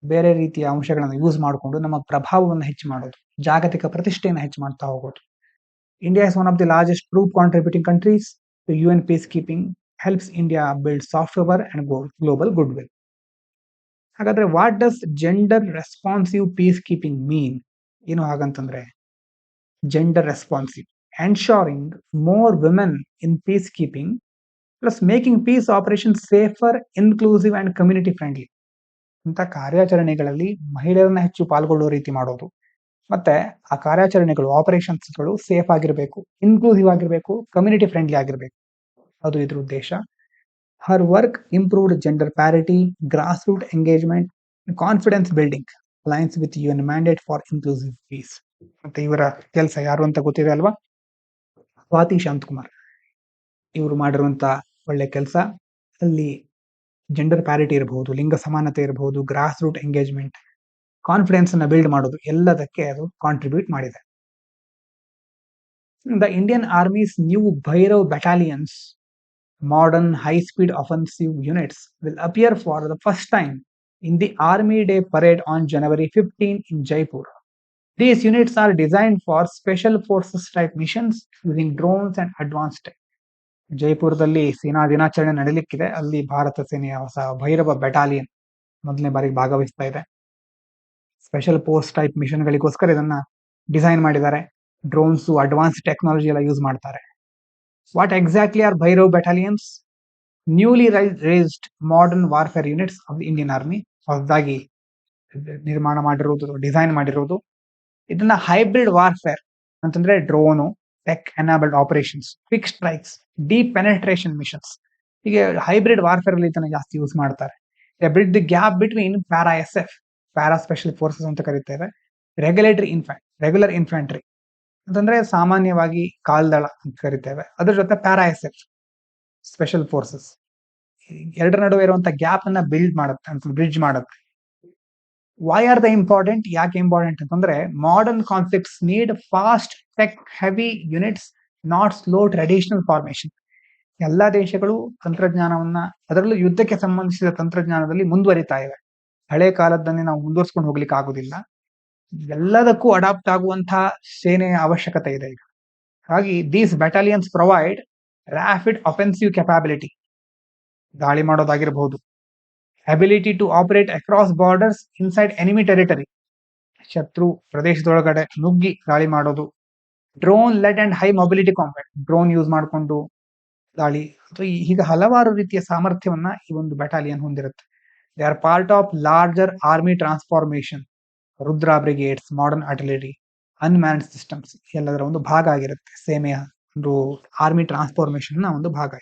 ಬೇರೆ ರೀತಿಯ ಅಂಶಗಳನ್ನು ಯೂಸ್ ಮಾಡಿಕೊಂಡು ನಮ್ಮ ಪ್ರಭಾವವನ್ನು ಹೆಚ್ಚು ಮಾಡೋದು, ಜಾಗತಿಕ ಪ್ರತಿಷ್ಠೆಯನ್ನು ಹೆಚ್ಚು ಮಾಡ್ತಾ ಹೋಗೋದು. India is one of the largest troop contributing countries to UN peacekeeping, helps India build soft power and global good will. ಹಾಗಾದ್ರೆ what does gender responsive peace keeping mean? ಏನು ಹಾಗಂತಂದ್ರೆ gender responsive, ensuring more women in peace keeping plus making peace operation safer, inclusive and community friendly. ಇಂಥ ಕಾರ್ಯಾಚರಣೆಗಳಲ್ಲಿ ಮಹಿಳೆಯರನ್ನ ಹೆಚ್ಚು ಪಾಲ್ಗೊಳ್ಳುವ ರೀತಿ ಮಾಡೋದು, ಮತ್ತೆ ಆ ಕಾರ್ಯಾಚರಣೆಗಳು, ಆಪರೇಷನ್ಸ್ಗಳು ಸೇಫ್ ಆಗಿರಬೇಕು, ಇನ್ಕ್ಲೂಸಿವ್ ಆಗಿರಬೇಕು, ಕಮ್ಯುನಿಟಿ ಫ್ರೆಂಡ್ಲಿ ಆಗಿರಬೇಕು, ಅದು ಇದ್ರ ಉದ್ದೇಶ. Her work improved gender parity, grass root engagement, confidence building, alliance with UN mandate for inclusive peace. ಮತ್ತೆ ಇವರ ಕೆಲಸ ಯಾರು ಅಂತ ಗೊತ್ತಿದೆ ಅಲ್ವಾ, ಸ್ವಾತಿ ಶಾಂತಕುಮಾರ್. ಇವರು ಮಾಡಿರುವಂತ ಒಳ್ಳೆ ಕೆಲಸ ಅಲ್ಲಿ ಜೆಂಡರ್ ಪ್ಯಾರಿಟಿ ಇರಬಹುದು, ಲಿಂಗ ಸಮಾನತೆ ಇರಬಹುದು, ಗ್ರಾಸ್ ರೂಟ್ ಎಂಗೇಜ್ಮೆಂಟ್, ಕಾನ್ಫಿಡೆನ್ಸ್ ಅನ್ನ ಬಿಲ್ಡ್ ಮಾಡೋದು, ಎಲ್ಲದಕ್ಕೆ ಅದು ಕಾಂಟ್ರಿಬ್ಯೂಟ್ ಮಾಡಿದೆ. The Indian army's new Bhairav battalions, modern high-speed offensive units will appear for the first time in the Army Day Parade on January 15 in Jaipur. These units are designed for special forces type missions using drones and advanced tech. ಜೈಪುರದಲ್ಲಿ ಸೇನಾ ದಿನಾಚರಣೆ ನಡೆಯಲಿಕ್ಕಿದೆ. ಅಲ್ಲಿ ಭಾರತ ಸೇನೆಯ ಹೊಸ Bhairava battalion ಮೊದಲನೇ ಬಾರಿಗೆ ಭಾಗವಹಿಸ್ತಾ ಇದೆ. Special force type ಮಿಷನ್ಗಳಿಗೋಸ್ಕರ ಇದನ್ನ ಡಿಸೈನ್ ಮಾಡಿದ್ದಾರೆ. ಡ್ರೋನ್ಸ್, ಅಡ್ವಾನ್ಸ್ ಟೆಕ್ನಾಲಜಿ ಎಲ್ಲ ಯೂಸ್ ಮಾಡ್ತಾರೆ. What exactly are Bhairav battalions? Newly raised modern warfare units of the Indian Army. ಹೊಸದಾಗಿ ನಿರ್ಮಾಣ ಮಾಡಿರೋದು, ಡಿಸೈನ್ ಮಾಡಿರೋದು. ಇದನ್ನ ಹೈಬ್ರಿಡ್ ವಾರ್ಫೇರ್ ಅಂತಂದ್ರೆ drone, tech enabled operations, quick strikes, deep penetration missions, ಹೀಗೆ ಹೈಬ್ರಿಡ್ ವಾರ್ಫೇರ್ ಅಲ್ಲಿ ಇದನ್ನ ಜಾಸ್ತಿ ಯೂಸ್ ಮಾಡ್ತಾರೆ. Bridge the gap between para SF, para special forces ಅಂತ ಕರೀತೇವೆ, ರೆಗ್ಯುಲರ್ ಇನ್ಫ್ಯಾಂಟ್ರಿ ಅಂತಂದ್ರೆ ಸಾಮಾನ್ಯವಾಗಿ ಕಾಲ್ದಳ ಅಂತ ಕರಿತೇವೆ, ಅದ್ರ ಜೊತೆ ಪ್ಯಾರಾ SF ಸ್ಪೆಷಲ್ ಫೋರ್ಸಸ್, ಎರಡರ ನಡುವೆ ಇರುವಂತ ಗ್ಯಾಪ್ ಅನ್ನ ಬಿಲ್ಡ್ ಮಾಡುತ್ತೆ ಅಂತ, ಬ್ರಿಡ್ಜ್ ಮಾಡುತ್ತೆ. Why are the important? ಯಾಕೆ ಇಂಪಾರ್ಟೆಂಟ್ ಅಂತಂದ್ರೆ modern conflicts need fast tech heavy units, not slow traditional formation. ಎಲ್ಲಾ ದೇಶಗಳು ತಂತ್ರಜ್ಞಾನವನ್ನ, ಅದರಲ್ಲೂ ಯುದ್ಧಕ್ಕೆ ಸಂಬಂಧಿಸಿದ ತಂತ್ರಜ್ಞಾನದಲ್ಲಿ ಮುಂದುವರಿತಾ ಇವೆ. ಹಳೆ ಕಾಲದನ್ನೇ ನಾವು ಮುಂದುವರ್ಸ್ಕೊಂಡು ಹೋಗ್ಲಿಕ್ಕೆ ಆಗುದಿಲ್ಲ. ಎಲ್ಲದಕ್ಕೂ ಅಡಾಪ್ಟ್ ಆಗುವಂತಹ ಸೇನೆಯ ಅವಶ್ಯಕತೆ ಇದೆ ಈಗ. ಹಾಗಾಗಿ these battalions provide rapid offensive capability, ದಾಳಿ ಮಾಡೋದಾಗಿರಬಹುದು, ability to operate across borders inside enemy territory, ಶತ್ರು ಪ್ರದೇಶದೊಳಗಡೆ ನುಗ್ಗಿ ದಾಳಿ ಮಾಡೋದು, drone led and high mobility combat, drone use ಮಾಡಿಕೊಂಡು ದಾಳಿ, ಹೀಗೆ ಹಲವಾರು ರೀತಿಯ ಸಾಮರ್ಥ್ಯವನ್ನ ಈ ಒಂದು ಬೆಟಾಲಿಯನ್ ಹೊಂದಿರುತ್ತೆ. They are part of larger army transformation, Rudra brigades, modern artillery, unmanned systems ಎಲ್ಲದರ ಒಂದು ಭಾಗ ಆಗಿರುತ್ತೆ. ಸೇನೆಯ ಒಂದು ಆರ್ಮಿ ಟ್ರಾನ್ಸ್ಫಾರ್ಮೇಶನ್ ನ ಒಂದು ಭಾಗ.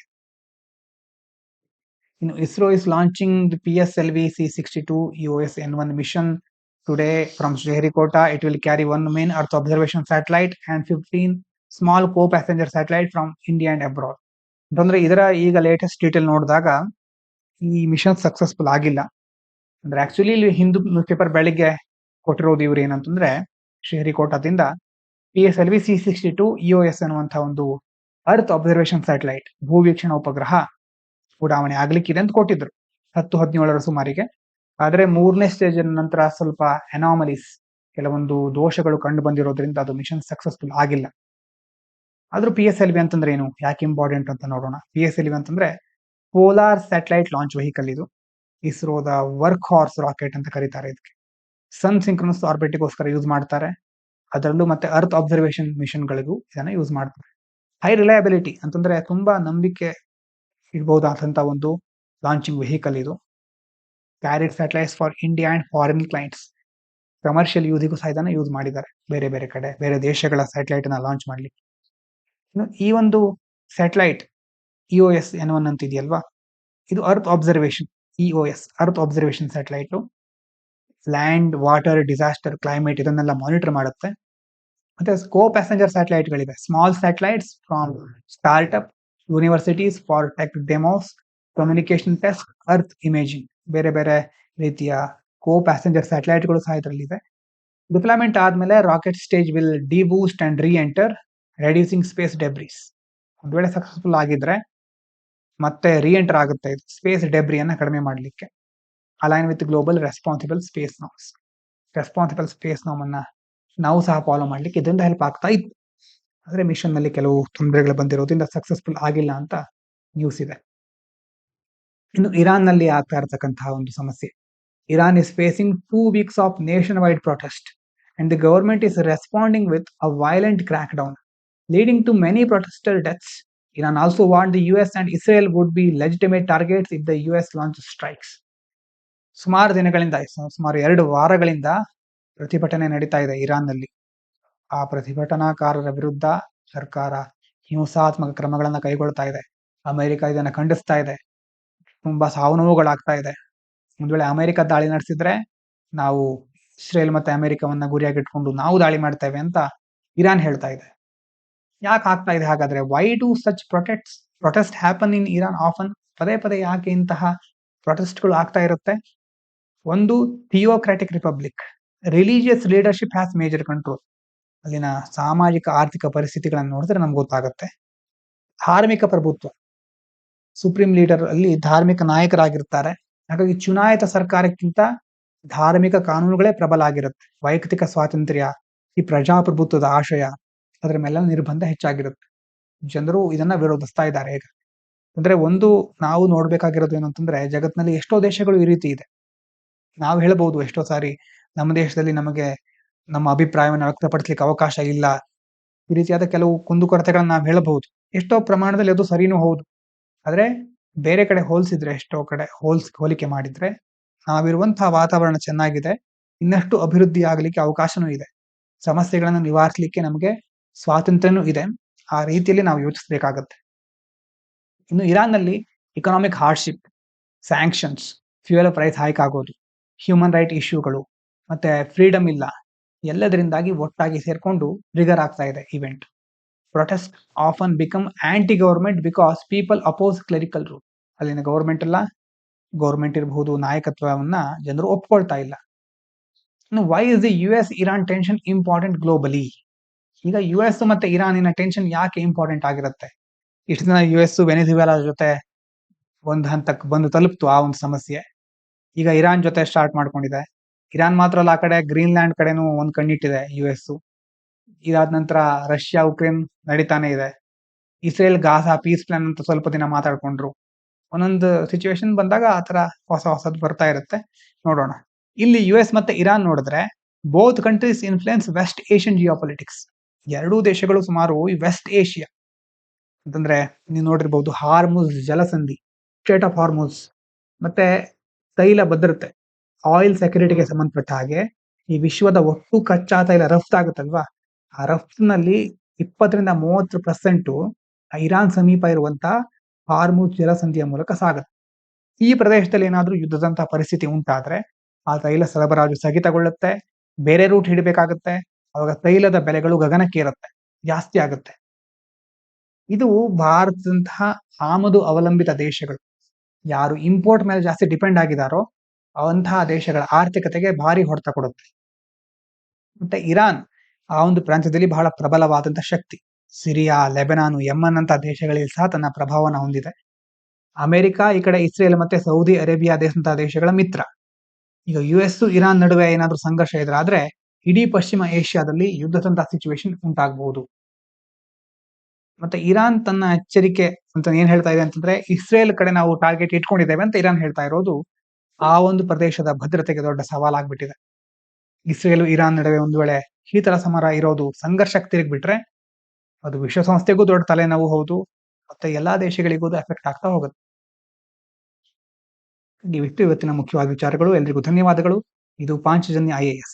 ISRO is launching the PSLV C-62 EOS-N1 mission today from Sriharikota. It will carry one main Earth observation satellite and 15 small co-passenger satellite from India and abroad. ಅಂತಂದ್ರೆ ಇದರ ಈಗ ಲೇಟೆಸ್ಟ್ ಡೀಟೇಲ್ ನೋಡಿದಾಗ ಈ mission successful ಆಗಿಲ್ಲ. ಅಂದ್ರೆ actually ಇಲ್ಲಿ Hindu news paper ಬೆಳಿಗ್ಗೆ ಕೊಟ್ಟಿರೋದು ಇವ್ರು ಏನಂತಂದ್ರೆ ಶ್ರೀಹರಿಕೋಟಾದಿಂದ PSLV C-62 EOS ಅನ್ನುವಂತಹ ಒಂದು ಅರ್ತ್ ಅಬ್ಸರ್ವೇಷನ್ ಸ್ಯಾಟಲೈಟ್ ಭೂವೀಕ್ಷಣಾ ಉಪಗ್ರಹ ಉಡಾವಣೆ ಆಗ್ಲಿಕ್ಕಿದೆ ಅಂತ ಕೊಟ್ಟಿದ್ರು 10-17ರ ಸುಮಾರಿಗೆ. ಆದ್ರೆ 3ನೇ ಸ್ಟೇಜ್ ನಂತರ ಸ್ವಲ್ಪ ಅನಾಮಲೀಸ್, ಕೆಲವೊಂದು ದೋಷಗಳು ಕಂಡು ಬಂದಿರೋದ್ರಿಂದ ಅದು ಮಿಷನ್ ಸಕ್ಸಸ್ಫುಲ್ ಆಗಿಲ್ಲ. ಆದ್ರೂ PSLV ಅಂತಂದ್ರೆ ಏನು, ಯಾಕೆ ಇಂಪಾರ್ಟೆಂಟ್ ಅಂತ ನೋಡೋಣ. PSLV ಅಂತಂದ್ರೆ ಪೋಲಾರ್ ಸ್ಯಾಟಲೈಟ್ ಲಾಂಚ್ ವೆಹಿಕಲ್. ಇದು ಇಸ್ರೋದ ವರ್ಕ್ ಹಾರ್ಸ್ ರಾಕೆಟ್ ಅಂತ ಕರೀತಾರೆ ಇದಕ್ಕೆ. ಸನ್ ಸಿಂಕ್ರನಸ್ ಆರ್ಬಿಟ್ಗೋಸ್ಕರ ಯೂಸ್ ಮಾಡ್ತಾರೆ. ಅದರಲ್ಲೂ ಮತ್ತೆ ಅರ್ತ್ ಅಬ್ಸರ್ವೇಷನ್ ಮಿಷನ್ ಗಳಿಗೂ ಇದನ್ನ ಯೂಸ್ ಮಾಡ್ತಾರೆ. ಹೈ ರಿಲಯಬಿಲಿಟಿ ಅಂತಂದ್ರೆ ತುಂಬಾ ನಂಬಿಕೆ ಇಡಬಹುದಾದಂತ ಒಂದು ಲಾಂಚಿಂಗ್ ವೆಹಿಕಲ್ ಇದು. Carried satellites for India and foreign clients, commercial ಯೂಸಿಗೂ ಸಹ ಇದನ್ನ ಯೂಸ್ ಮಾಡಿದ್ದಾರೆ. ಬೇರೆ ಬೇರೆ ಕಡೆ ಬೇರೆ ದೇಶಗಳ ಸ್ಯಾಟಲೈಟ್ ಅನ್ನ ಲಾಂಚ್ ಮಾಡ್ಲಿಕ್ಕೆ. ಈ ಒಂದು ಸ್ಯಾಟಲೈಟ್ EOS-N1 ಅಂತ ಇದೆಯಲ್ವಾ, ಇದು earth observation. EOS earth observation satellite land, water, disaster, climate ಇದನ್ನೆಲ್ಲ ಮಾನಿಟರ್ ಮಾಡುತ್ತೆ. ಮತ್ತೆ ಕೋ ಪ್ಯಾಸೆಂಜರ್ ಸ್ಯಾಟಲೈಟ್ ಗಳಿವೆ. Small satellites from startup, universities for tech demos, communication test, earth imaging, ಬೇರೆ ಬೇರೆ ರೀತಿಯ ಕೋ ಪ್ಯಾಸೆಂಜರ್ ಸ್ಯಾಟಲೈಟ್ ಗಳು ಸಹ ಇದರಲ್ಲಿದೆ. ಡಿಪ್ಲಾಯ್ಮೆಂಟ್ ಆದ್ಮೇಲೆ ರಾಕೆಟ್ ಸ್ಟೇಜ್ ವಿಲ್ ಡಿಬೂಸ್ಟ್ ಅಂಡ್ ರೀ ಎಂಟರ್, ರೆಡ್ಯೂಸಿಂಗ್ ಸ್ಪೇಸ್ ಡೆಬ್ರೀಸ್. ಒಂದ್ ವೇಳೆ ಸಕ್ಸಸ್ಫುಲ್ ಆಗಿದ್ರೆ ಮತ್ತೆ ರೀ ಎಂಟರ್ ಆಗುತ್ತೆ ಇದು, ಸ್ಪೇಸ್ ಡೆಬ್ರಿಯನ್ನ ಕಡಿಮೆ ಮಾಡಲಿಕ್ಕೆ. Align with global responsible space norms. Responsible space norm ಅನ್ನ ನಾವು ಸಹ ಫಾಲೋ ಮಾಡ್ಲಿಕ್ಕೆ ಇದರಿಂದ ಹೆಲ್ಪ್ ಆಗ್ತಾ ಇತ್ತು. ಆದ್ರೆ ಮಿಷನ್ ನಲ್ಲಿ ಕೆಲವು ತೊಂದರೆಗಳು ಬಂದಿರೋದ್ರಿಂದ ಸಕ್ಸಸ್ಫುಲ್ ಆಗಿಲ್ಲ ಅಂತ ನ್ಯೂಸ್ ಇದೆ. ಇನ್ನು ಇರಾನ್ ನಲ್ಲಿ ಆಗ್ತಾ ಇರತಕ್ಕಂತಹ ಒಂದು ಸಮಸ್ಯೆ. Iran is facing 2 weeks of nation wide protest and the government is responding with a violent crackdown leading to many protester deaths. Iran also warned the US and Israel would be legitimate targets if the US launches strikes. ಸುಮಾರು ದಿನಗಳಿಂದ, ಸುಮಾರು 2 ವಾರಗಳಿಂದ ಪ್ರತಿಭಟನೆ ನಡೀತಾ ಇದೆ ಇರಾನ್ನಲ್ಲಿ. ಆ ಪ್ರತಿಭಟನಾಕಾರರ ವಿರುದ್ಧ ಸರ್ಕಾರ ಹಿಂಸಾತ್ಮಕ ಕ್ರಮಗಳನ್ನ ಕೈಗೊಳ್ತಾ ಇದೆ. ಅಮೆರಿಕ ಇದನ್ನ ಖಂಡಿಸ್ತಾ ಇದೆ. ತುಂಬಾ ಸಾವು ನೋವುಗಳಾಗ್ತಾ ಇದೆ. ಒಂದ್ ವೇಳೆ ಅಮೆರಿಕ ದಾಳಿ ನಡೆಸಿದ್ರೆ ನಾವು ಇಸ್ರೇಲ್ ಮತ್ತೆ ಅಮೆರಿಕವನ್ನ ಗುರಿಯಾಗಿಟ್ಕೊಂಡು ನಾವು ದಾಳಿ ಮಾಡ್ತೇವೆ ಅಂತ ಇರಾನ್ ಹೇಳ್ತಾ ಇದೆ. ಯಾಕೆ ಆಗ್ತಾ ಇದೆ ಹಾಗಾದ್ರೆ? Why do such protest happen in Iran often? ಪದೇ ಪದೇ ಯಾಕೆ ಇಂತಹ ಪ್ರೊಟೆಸ್ಟ್ಗಳು ಆಗ್ತಾ ಇರುತ್ತೆ? ಒಂದು, theocratic republic, religious leadership has major control. ಅಲ್ಲಿನ ಸಾಮಾಜಿಕ ಆರ್ಥಿಕ ಪರಿಸ್ಥಿತಿಗಳನ್ನು ನೋಡಿದ್ರೆ ನಮ್ಗೆ ಗೊತ್ತಾಗುತ್ತೆ. ಧಾರ್ಮಿಕ ಪ್ರಭುತ್ವ, ಸುಪ್ರೀಂ ಲೀಡರ್ ಅಲ್ಲಿ ಧಾರ್ಮಿಕ ನಾಯಕರಾಗಿರ್ತಾರೆ. ಹಾಗಾಗಿ ಚುನಾಯಿತ ಸರ್ಕಾರಕ್ಕಿಂತ ಧಾರ್ಮಿಕ ಕಾನೂನುಗಳೇ ಪ್ರಬಲ ಆಗಿರುತ್ತೆ. ವೈಯಕ್ತಿಕ ಸ್ವಾತಂತ್ರ್ಯ, ಈ ಪ್ರಜಾಪ್ರಭುತ್ವದ ಆಶಯ, ಅದರ ಮೇಲೆ ನಿರ್ಬಂಧ ಹೆಚ್ಚಾಗಿರುತ್ತೆ. ಜನರು ಇದನ್ನ ವಿರೋಧಿಸ್ತಾ ಇದ್ದಾರೆ. ಈಗ ಅಂದ್ರೆ ಒಂದು ನಾವು ನೋಡ್ಬೇಕಾಗಿರೋದು ಏನಂತಂದ್ರೆ, ಜಗತ್ನಲ್ಲಿ ಎಷ್ಟೋ ದೇಶಗಳು ಈ ರೀತಿ ಇದೆ. ನಾವು ಹೇಳ್ಬಹುದು ಎಷ್ಟೋ ಸಾರಿ ನಮ್ಮ ದೇಶದಲ್ಲಿ ನಮಗೆ ನಮ್ಮ ಅಭಿಪ್ರಾಯವನ್ನು ವ್ಯಕ್ತಪಡಿಸ್ಲಿಕ್ಕೆ ಅವಕಾಶ ಇಲ್ಲ, ಈ ರೀತಿಯಾದ ಕೆಲವು ಕುಂದುಕೊರತೆಗಳನ್ನ ನಾವು ಹೇಳಬಹುದು. ಎಷ್ಟೋ ಪ್ರಮಾಣದಲ್ಲಿ ಅದು ಸರಿನೂ ಹೌದು. ಆದ್ರೆ ಬೇರೆ ಕಡೆ ಹೋಲಿಸಿದ್ರೆ, ಎಷ್ಟೋ ಕಡೆ ಹೋಲಿಕೆ ಮಾಡಿದ್ರೆ ನಾವಿರುವಂತಹ ವಾತಾವರಣ ಚೆನ್ನಾಗಿದೆ, ಇನ್ನಷ್ಟು ಅಭಿವೃದ್ಧಿ ಆಗ್ಲಿಕ್ಕೆ ಅವಕಾಶನೂ ಇದೆ, ಸಮಸ್ಯೆಗಳನ್ನು ನಿವಾರಿಸಲಿಕ್ಕೆ ನಮಗೆ ಸ್ವಾತಂತ್ರ್ಯನೂ ಇದೆ. ಆ ರೀತಿಯಲ್ಲಿ ನಾವು ಯೋಚಿಸಬೇಕಾಗತ್ತೆ. ಇನ್ನು ಇರಾನ್ ನಲ್ಲಿ economic hardship, sanctions, fuel price hike ಆಗೋದು, ಹ್ಯೂಮನ್ ರೈಟ್ ಇಶ್ಯೂಗಳು, ಮತ್ತೆ ಫ್ರೀಡಮ್ ಇಲ್ಲ, ಎಲ್ಲದರಿಂದಾಗಿ ಒಟ್ಟಾಗಿ ಸೇರ್ಕೊಂಡು ಟ್ರಿಗರ್ ಆಗ್ತಾ ಇದೆ event. Protest often become anti government because people oppose clerical rule. ಅಲ್ಲಿನ ಗವರ್ಮೆಂಟ್ ಅಲ್ಲ, ಗವರ್ಮೆಂಟ್ ಇರಬಹುದು, ನಾಯಕತ್ವವನ್ನ ಜನರು ಒಪ್ಕೊಳ್ತಾ ಇಲ್ಲ. ಇನ್ನು why is the US Iran tension important globally? ಈಗ US ಮತ್ತೆ ಇರಾನಿನ ಟೆನ್ಷನ್ ಯಾಕೆ ಇಂಪಾರ್ಟೆಂಟ್ ಆಗಿರುತ್ತೆ? ಇಷ್ಟು ದಿನ US ವೆನೆಜುವೆಲಾ ಜೊತೆ ಒಂದು ಹಂತಕ್ಕೆ ಬಂದು ತಲುಪ್ತು ಆ ಒಂದು ಸಮಸ್ಯೆ. ಈಗ ಇರಾನ್ ಜೊತೆ ಸ್ಟಾರ್ಟ್ ಮಾಡ್ಕೊಂಡಿದೆ. ಇರಾನ್ ಮಾತ್ರ ಅಲ್ಲ, ಆ ಕಡೆ ಗ್ರೀನ್ಲ್ಯಾಂಡ್ ಕಡೆನೂ ಒಂದ್ ಕಣ್ಣಿಟ್ಟಿದೆ US. ಇದಾದ ನಂತರ ರಷ್ಯಾ ಉಕ್ರೇನ್ ನಡೀತಾನೆ ಇದೆ. ಇಸ್ರೇಲ್ ಗಾಜಾ ಪೀಸ್ ಪ್ಲಾನ್ ಅಂತ ಸ್ವಲ್ಪ ದಿನ ಮಾತಾಡ್ಕೊಂಡ್ರು. ಒಂದೊಂದು ಸಿಚುವೇಶನ್ ಬಂದಾಗ ಆತರ ಹೊಸದ್ ಬರ್ತಾ ಇರುತ್ತೆ. ನೋಡೋಣ. ಇಲ್ಲಿ US ಮತ್ತೆ ಇರಾನ್ ನೋಡಿದ್ರೆ both countries influence West Asian geopolitics. ಎರಡೂ ದೇಶಗಳು ಸುಮಾರು ಈ ವೆಸ್ಟ್ ಏಷ್ಯಾ ಅಂತಂದ್ರೆ ನೀವು ನೋಡಿರ್ಬಹುದು, ಹಾರ್ಮುಜ್ ಜಲಸಂಧಿ, ಸ್ಟೇಟ್ ಆಫ್ ಹಾರ್ಮುಜ್, ಮತ್ತೆ ತೈಲ ಭದ್ರತೆ, ಆಯಿಲ್ ಸೆಕ್ಯೂರಿಟಿಗೆ ಸಂಬಂಧಪಟ್ಟ ಹಾಗೆ ಈ ವಿಶ್ವದ ಒಟ್ಟು ಕಚ್ಚಾ ತೈಲ ರಫ್ತಾಗುತ್ತಲ್ವಾ, ಆ ರಫ್ತಿನಲ್ಲಿ 20-30% ಇರಾನ್ ಸಮೀಪ ಇರುವಂತ ಹಾರ್ಮುಜ್ ಜಲಸಂಧಿಯ ಮೂಲಕ ಸಾಗುತ್ತೆ. ಈ ಪ್ರದೇಶದಲ್ಲಿ ಏನಾದ್ರೂ ಯುದ್ಧದಂತಹ ಪರಿಸ್ಥಿತಿ ಉಂಟಾದ್ರೆ ಆ ತೈಲ ಸರಬರಾಜು ಸ್ಥಗಿತಗೊಳ್ಳುತ್ತೆ, ಬೇರೆ ರೂಟ್ ಹಿಡಿಬೇಕಾಗುತ್ತೆ. ಅವಾಗ ತೈಲದ ಬೆಲೆಗಳು ಗಗನಕ್ಕೇರುತ್ತೆ, ಜಾಸ್ತಿ ಆಗುತ್ತೆ. ಇದು ಭಾರತದಂತಹ ಆಮದು ಅವಲಂಬಿತ ದೇಶಗಳು ಯಾರು ಇಂಪೋರ್ಟ್ ಮೇಲೆ ಜಾಸ್ತಿ ಡಿಪೆಂಡ್ ಆಗಿದಾರೋ ಅಂತಹ ದೇಶಗಳ ಆರ್ಥಿಕತೆಗೆ ಭಾರಿ ಹೊಡೆತ ಕೊಡುತ್ತೆ. ಮತ್ತೆ ಇರಾನ್ ಆ ಒಂದು ಪ್ರಾಂತ್ಯದಲ್ಲಿ ಬಹಳ ಪ್ರಬಲವಾದಂತಹ ಶಕ್ತಿ. ಸಿರಿಯಾ, ಲೆಬನಾನ್, ಯಮನ್ ಅಂತ ದೇಶಗಳಲ್ಲಿ ಸಹ ತನ್ನ ಪ್ರಭಾವನ ಹೊಂದಿದೆ. ಅಮೆರಿಕ ಈ ಕಡೆ ಇಸ್ರೇಲ್ ಮತ್ತೆ ಸೌದಿ ಅರೇಬಿಯಾ ದೇಶದಂತಹ ದೇಶಗಳ ಮಿತ್ರ. ಈಗ ಯುಎಸ್ ಇರಾನ್ ನಡುವೆ ಏನಾದ್ರೂ ಸಂಘರ್ಷ ಎದುರಾದ್ರೆ ಇಡೀ ಪಶ್ಚಿಮ ಏಷ್ಯಾದಲ್ಲಿ ಯುದ್ಧದಂತಹ ಸಿಚುವೇಶನ್ ಉಂಟಾಗಬಹುದು. ಮತ್ತೆ ಇರಾನ್ ತನ್ನ ಎಚ್ಚರಿಕೆ ಅಂತ ಏನ್ ಹೇಳ್ತಾ ಇದೆ ಅಂತಂದ್ರೆ, ಇಸ್ರೇಲ್ ಕಡೆ ನಾವು ಟಾರ್ಗೆಟ್ ಇಟ್ಕೊಂಡಿದ್ದೇವೆ ಅಂತ ಇರಾನ್ ಹೇಳ್ತಾ ಇರೋದು ಆ ಒಂದು ಪ್ರದೇಶದ ಭದ್ರತೆಗೆ ದೊಡ್ಡ ಸವಾಲಾಗ್ಬಿಟ್ಟಿದೆ. ಇಸ್ರೇಲ್ ಇರಾನ್ ನಡುವೆ ಒಂದು ವೇಳೆ ಶೀತಲ ಸಮರ ಇರೋದು ಸಂಘರ್ಷಕ್ಕೆ ತಿರುಗ್ಬಿಟ್ರೆ ಅದು ವಿಶ್ವಸಂಸ್ಥೆಗೂ ದೊಡ್ಡ ತಲೆನೋವು ಹೌದು, ಮತ್ತೆ ಎಲ್ಲಾ ದೇಶಗಳಿಗೂ ಎಫೆಕ್ಟ್ ಆಗ್ತಾ ಹೋಗುತ್ತೆ. ಇವಿಷ್ಟು ಇವತ್ತಿನ ಮುಖ್ಯವಾದ ವಿಚಾರಗಳು. ಎಲ್ರಿಗೂ ಧನ್ಯವಾದಗಳು. ಇದು ಪಾಂಚಜನ್ಯ IAS.